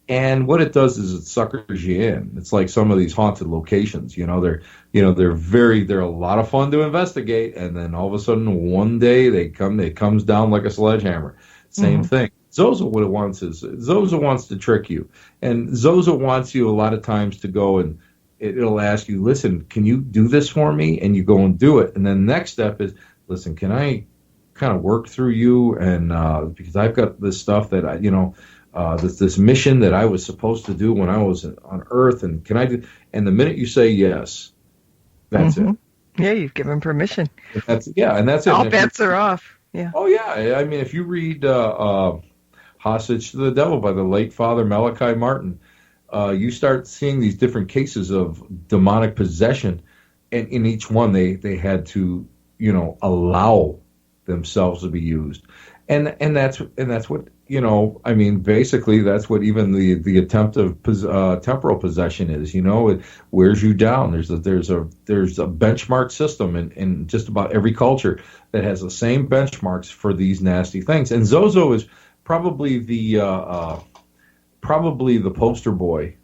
And what it does is it suckers you in. It's like some of these haunted locations, they're a lot of fun to investigate. And then all of a sudden one day it comes down like a sledgehammer. Same thing. Zozo, what it wants is Zozo wants to trick you. And Zozo wants you a lot of times to go and it'll ask you, listen, can you do this for me? And you go and do it. And then the next step is, listen, can I kind of work through you? And because I've got this stuff that this mission that I was supposed to do when I was on Earth, and can I do? And the minute you say yes, that's it. Yeah, you've given permission. And that's it. All bets are off. Yeah. Oh yeah. I mean, if you read Hostage to the Devil by the late Father Malachi Martin, you start seeing these different cases of demonic possession, and in each one they had to allow themselves to be used, and that's what, I mean, basically that's what even the attempt of temporal possession is. It wears you down. There's a benchmark system in just about every culture that has the same benchmarks for these nasty things, and Zozo is probably the poster boy.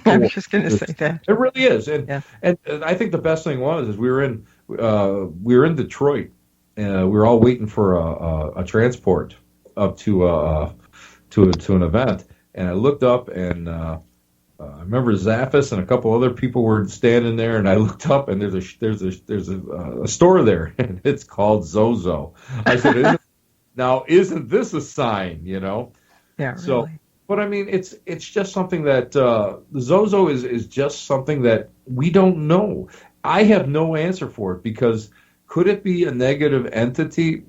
I was just going to say that. It really is, and I think the best thing is we were in Detroit. We were all waiting for a transport up to an event, and I looked up, and I remember Zaffis and a couple other people were standing there, and I looked up, and there's a store there, and it's called Zozo. I said, isn't this a sign? Yeah, really. So, but I mean, it's just something that Zozo is just something that we don't know. I have no answer for it, because could it be a negative entity?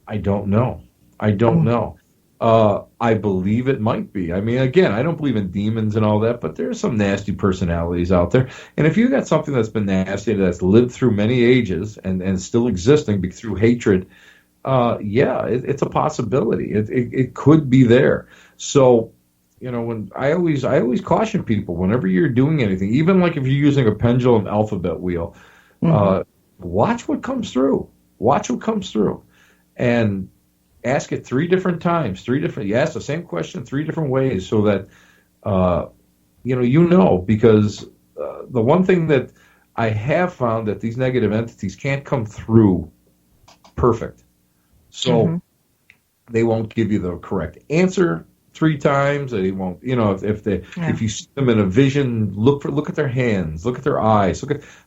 I don't know. I believe it might be. I mean, again, I don't believe in demons and all that, but there's some nasty personalities out there. And if you got something that's been nasty, that's lived through many ages and still existing through hatred, it's a possibility. It could be there. So, when I always caution people whenever you're doing anything, even like if you're using a pendulum alphabet wheel, watch what comes through. Watch what comes through, and ask it 3 different times. You ask the same question 3 different ways, so that because the one thing that I have found that these negative entities can't come through perfect, so they won't give you the correct answer 3 times. They won't, if you see them in a vision, look at their hands, look at their eyes,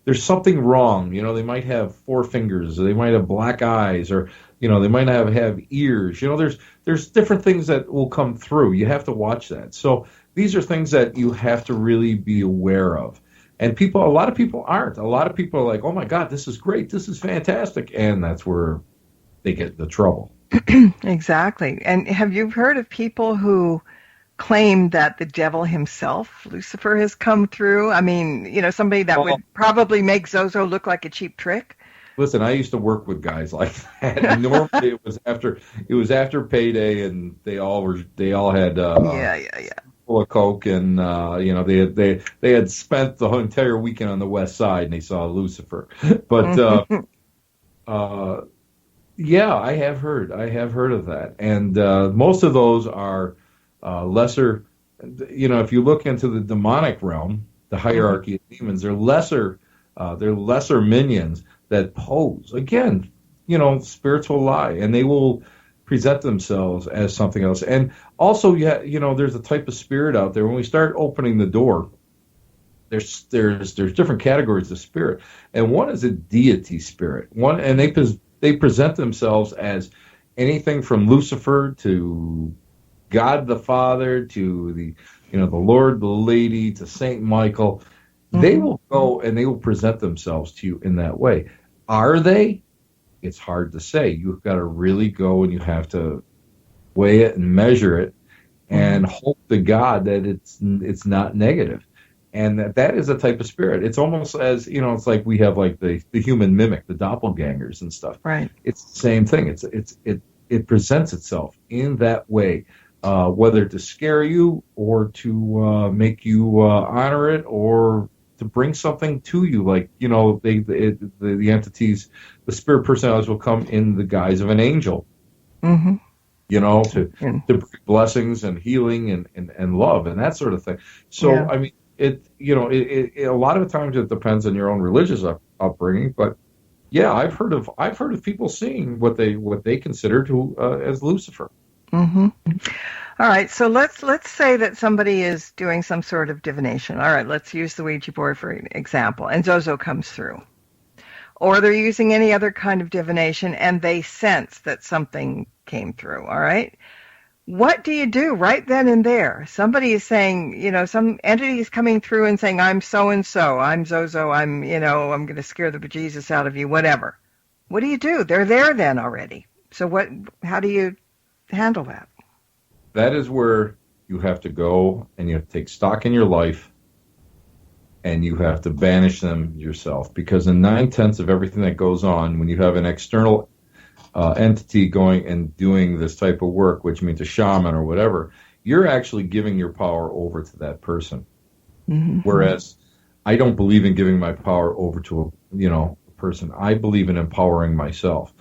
there's something wrong. They might have 4 fingers, or they might have black eyes, or they might have ears. There's different things that will come through. You have to watch that. So these are things that you have to really be aware of. And a lot of people aren't. A lot of people are like, oh my God, this is great, this is fantastic, and that's where they get the trouble. Exactly. And have you heard of people who claim that the devil himself, Lucifer, has come through? I mean, somebody that would probably make Zozo look like a cheap trick. Listen, I used to work with guys like that. And normally it was after payday, and they all had full of coke, and they had spent the whole entire weekend on the West Side, and they saw Lucifer. But yeah, I have heard of that, and most of those are lesser. If you look into the demonic realm, the hierarchy of demons, they're lesser minions that pose, again, spiritual lie, and they will present themselves as something else. And also, there's a type of spirit out there. When we start opening the door, there's different categories of spirit, and one is a deity spirit. They present themselves as anything from Lucifer to God the Father to the Lord, the Lady, to Saint Michael. They will go and they will present themselves to you in that way. Are they? It's hard to say. You've got to really go, and you have to weigh it and measure it, and hope to God that it's not negative. And that is a type of spirit. It's almost as, it's like we have like the human mimic, the doppelgangers and stuff. Right. It's the same thing. It presents itself in that way, whether to scare you or to make you honor it, or to bring something to you. Like, the entities, the spirit personalities will come in the guise of an angel. To bring blessings and healing and love and that sort of thing. So, I mean, it a lot of times it depends on your own religious upbringing, but yeah, I've heard of people seeing what they consider as Lucifer. All right, so let's say that somebody is doing some sort of divination. All right, let's use the Ouija board for example, and Zozo comes through, or they're using any other kind of divination, and they sense that something came through. All right. What do you do right then and there? Somebody is saying, some entity is coming through and saying, I'm so-and-so, I'm Zozo, I'm going to scare the bejesus out of you, whatever. What do you do? They're there then already. So how do you handle that? That is where you have to go, and you have to take stock in your life, and you have to banish them yourself. Because in 9/10 of everything that goes on, when you have an external entity going and doing this type of work, which means a shaman or whatever, you're actually giving your power over to that person. Mm-hmm. Whereas I don't believe in giving my power over to a person. I believe in empowering myself.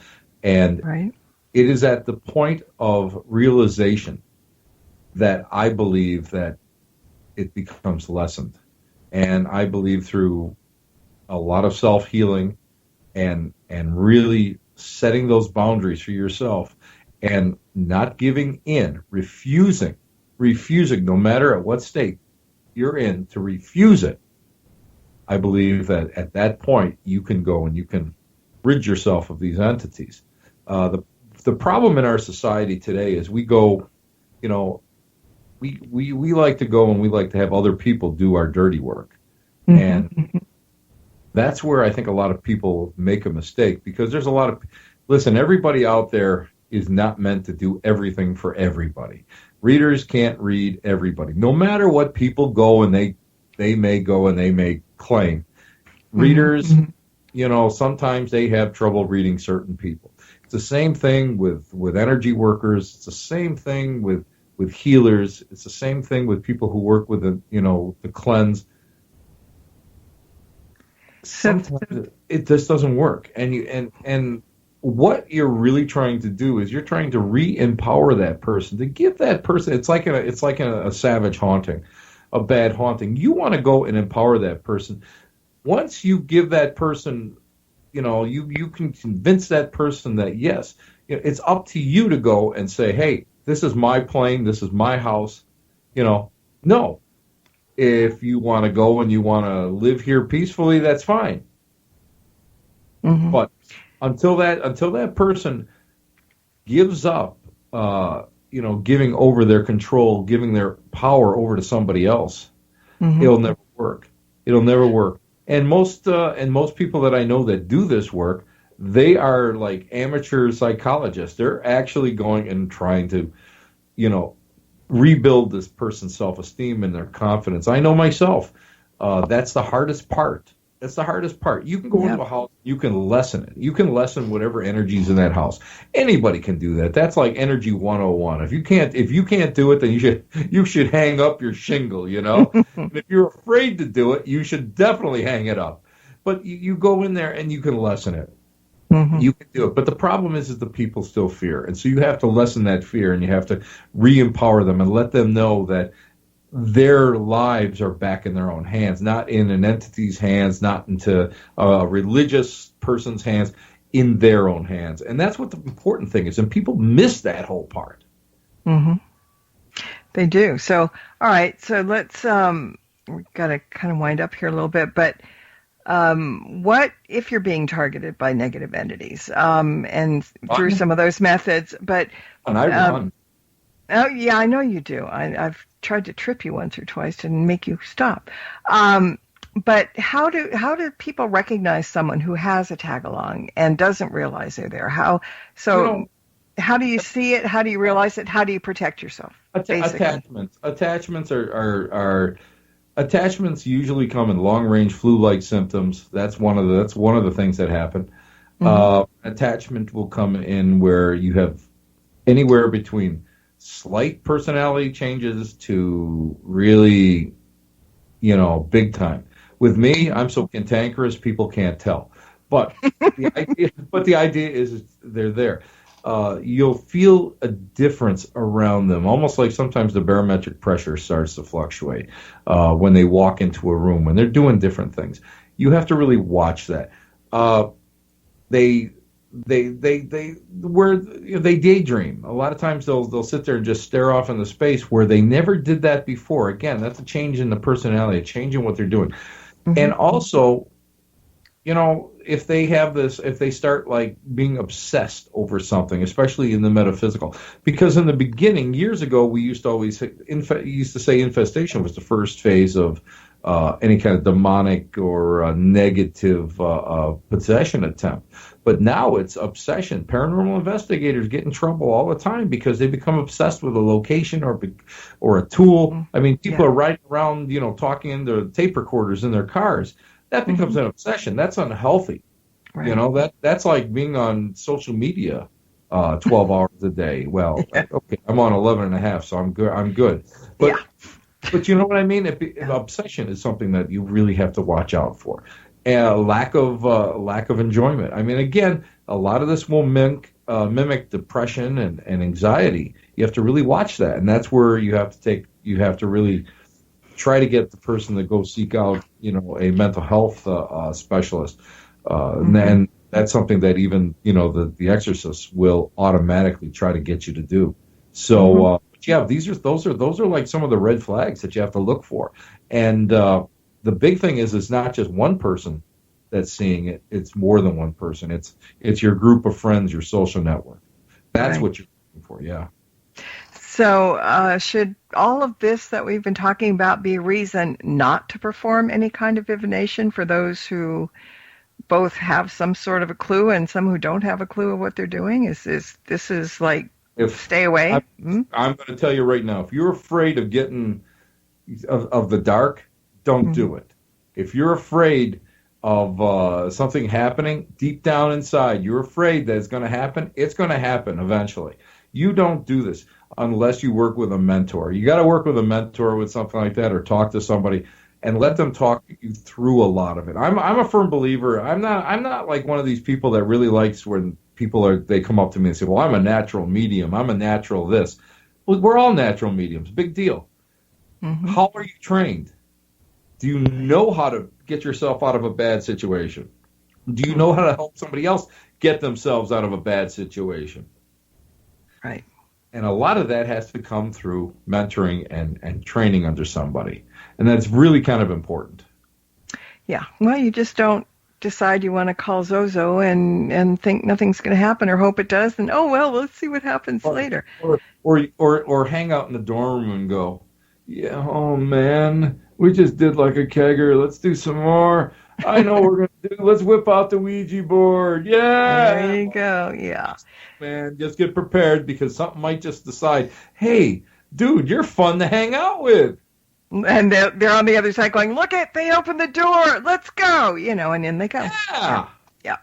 And Right. it is at the point of realization that I believe that it becomes lessened. And I believe through a lot of self-healing and really setting those boundaries for yourself and not giving in, refusing, no matter at what state you're in, to refuse it. I believe that at that point you can go and you can rid yourself of these entities. The problem in our society today is we go, we like to go and we like to have other people do our dirty work. Mm-hmm. And that's where I think a lot of people make a mistake, because there's a lot of, listen, everybody out there is not meant to do everything for everybody. Readers can't read everybody. No matter what people go and they may go and they may claim. Readers, sometimes they have trouble reading certain people. It's the same thing with energy workers. It's the same thing with healers. It's the same thing with people who work with the cleanse. Sometimes it just doesn't work. And what you're really trying to do is you're trying to re-empower that person, to give that person, it's like a savage haunting, a bad haunting. You want to go and empower that person. Once you give that person, you can convince that person that, yes, it's up to you to go and say, hey, this is my plane, this is my house. No. If you want to go and you want to live here peacefully, that's fine. Mm-hmm. But until that person gives up, giving over their control, giving their power over to somebody else, Mm-hmm. it'll never work. It'll never work. And most people that I know that do this work, they are like amateur psychologists. They're actually going and trying to, rebuild this person's self-esteem and their confidence. I know myself. That's the hardest part. That's the hardest part. You can go into a house, you can lessen it. You can lessen whatever energy's in that house. Anybody can do that. That's like energy 101. If you can't do it, then you should hang up your shingle, And if you're afraid to do it, you should definitely hang it up. But you go in there and you can lessen it. Mm-hmm. You can do it. But the problem is the people still fear. And so you have to lessen that fear, and you have to re-empower them and let them know that their lives are back in their own hands, not in an entity's hands, not into a religious person's hands, in their own hands. And that's what the important thing is. And people miss that whole part. Mm-hmm. They do. So, all right. So let's, we've got to kind of wind up here a little bit, but what if you're being targeted by negative entities, and through some of those methods, but, and I run. Oh yeah, I know you do. I've tried to trip you once or twice and make you stop. But how do people recognize someone who has a tag along and doesn't realize they're there? How do you see it? How do you realize it? How do you protect yourself? Attachments usually come in long-range flu-like symptoms. That's one of the things that happen. Mm-hmm. Attachment will come in where you have anywhere between slight personality changes to really, big time. With me, I'm so cantankerous, people can't tell. But the idea is they're there. You'll feel a difference around them, almost like sometimes the barometric pressure starts to fluctuate when they walk into a room, when they're doing different things. You have to really watch that. They daydream. A lot of times they'll sit there and just stare off into space where they never did that before. Again, that's a change in the personality, a change in what they're doing. Mm-hmm. And also, if they start like being obsessed over something, especially in the metaphysical, because in the beginning, years ago, we used to say infestation was the first phase of any kind of demonic or negative possession attempt. But now it's obsession. Paranormal investigators get in trouble all the time because they become obsessed with a location or a tool. I mean, people are riding around, talking into tape recorders in their cars. That becomes an obsession. That's unhealthy. Right. That's like being on social media 12 hours a day. Well, okay, I'm on 11 and a half, so I'm good. But But you know what I mean? Obsession is something that you really have to watch out for. And lack of enjoyment. I mean, again, a lot of this will mimic depression and anxiety. You have to really watch that, and that's where you have to really try to get the person to go seek out, a mental health specialist. And that's something that even, the exorcists will automatically try to get you to do. So, yeah, those are like some of the red flags that you have to look for. And the big thing is, it's not just one person that's seeing it; it's more than one person. It's your group of friends, your social network. That's what you're looking for. Yeah. So, should all of this that we've been talking about be a reason not to perform any kind of divination for those who both have some sort of a clue and some who don't have a clue of what they're doing? Is like, stay away? I'm going to tell you right now, if you're afraid of getting of the dark, don't do it. If you're afraid of something happening deep down inside, you're afraid that it's going to happen, it's going to happen eventually. You don't do this unless you work with a mentor. You got to work with a mentor with something like that, or talk to somebody and let them talk you through a lot of it. I'm a firm believer. I'm not like one of these people that really likes when they come up to me and say, well, I'm a natural medium. I'm a natural this. Well, we're all natural mediums. Big deal. How are you trained? Do you know how to get yourself out of a bad situation? Do you know how to help somebody else get themselves out of a bad situation? Right. And a lot of that has to come through mentoring and training under somebody. And that's really kind of important. Yeah. Well, you just don't decide you want to call Zozo and think nothing's going to happen or hope it does, and let's see what happens later. Or hang out in the dorm room and go, yeah, oh man, we just did like a kegger. Let's do some more. I know what we're going to do. Let's whip out the Ouija board. Yeah. There you go. Yeah. Man, just get prepared, because something might just decide, hey, dude, you're fun to hang out with. And they're on the other side going, look it, they opened the door. Let's go. And in they go. Yeah. Yeah.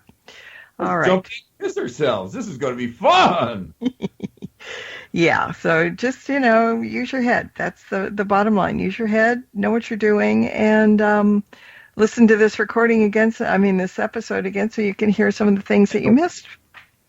All right. Jump in, kiss ourselves. This is going to be fun. Yeah. So just, use your head. That's the bottom line. Use your head, know what you're doing, and listen to this recording again. This episode again, so you can hear some of the things that you missed.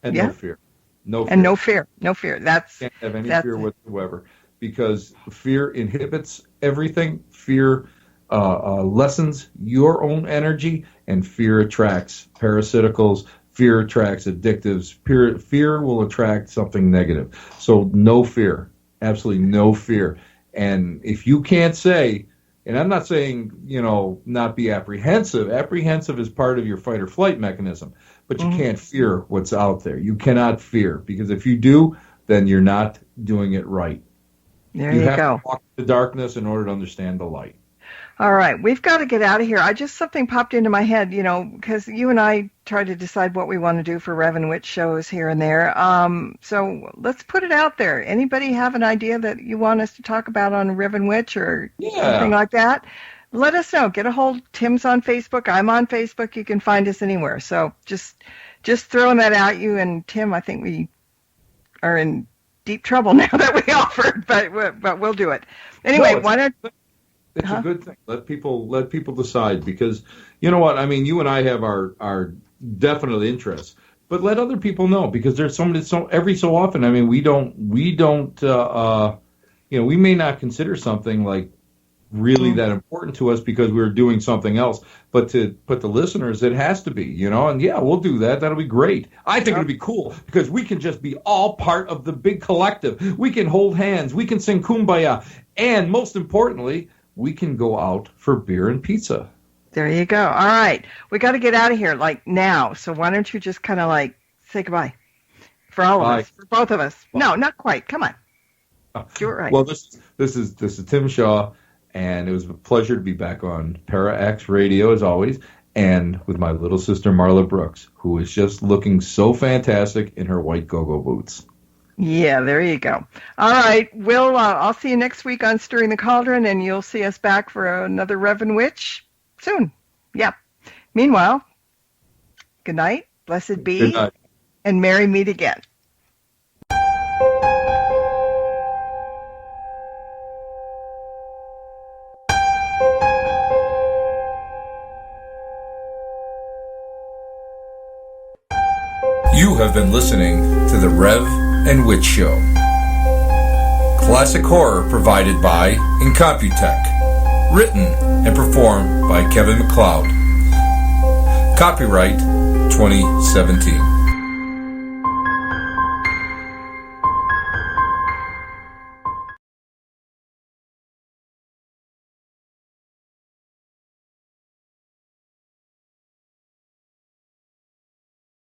And no fear. No fear. And no fear. No fear. Can't have any fear whatsoever, because fear inhibits everything. Fear lessens your own energy, and fear attracts parasiticals. Fear attracts addictives. Fear will attract something negative. So no fear. Absolutely no fear. And if you can't say, and I'm not saying, not be apprehensive. Apprehensive is part of your fight or flight mechanism. But you can't fear what's out there. You cannot fear, because if you do, then you're not doing it right. There you have go. To walk the darkness in order to understand the light. All right, we've got to get out of here. Something popped into my head, because you and I try to decide what we want to do for Rev and Witch shows here and there. So let's put it out there. Anybody have an idea that you want us to talk about on Rev and Witch or something like that? Let us know. Get a hold. Tim's on Facebook. I'm on Facebook. You can find us anywhere. So just throwing that out. You and Tim, I think we are in deep trouble now that we offered, but we'll do it anyway. It's a good thing. Let people decide, because you know what I mean. You and I have our definite interests, but let other people know, because there's every so often. I mean, we don't we may not consider something like really that important to us because we're doing something else, but to put the listeners, it has to be, and we'll do that. That'll be great. I think it'll be cool, because we can just be all part of the big collective. We can hold hands, we can sing Kumbaya, and most importantly, we can go out for beer and pizza. There you go. All right, we got to get out of here like now, so why don't you just kind of like say goodbye for all of us, for both of us. Bye. No, not quite. Come on, do it right. Well, this is Tim Shaw, and it was a pleasure to be back on Para X Radio, as always, and with my little sister Marla Brooks, who is just looking so fantastic in her white go-go boots. Yeah, there you go. All right, I'll see you next week on Stirring the Cauldron, and you'll see us back for another Rev and Witch soon. Yeah. Meanwhile, good night, blessed be, good night. And merry meet again. have been listening to The Rev and Witch Show. Classic horror provided by Incomputech. Written and performed by Kevin MacLeod. Copyright 2017.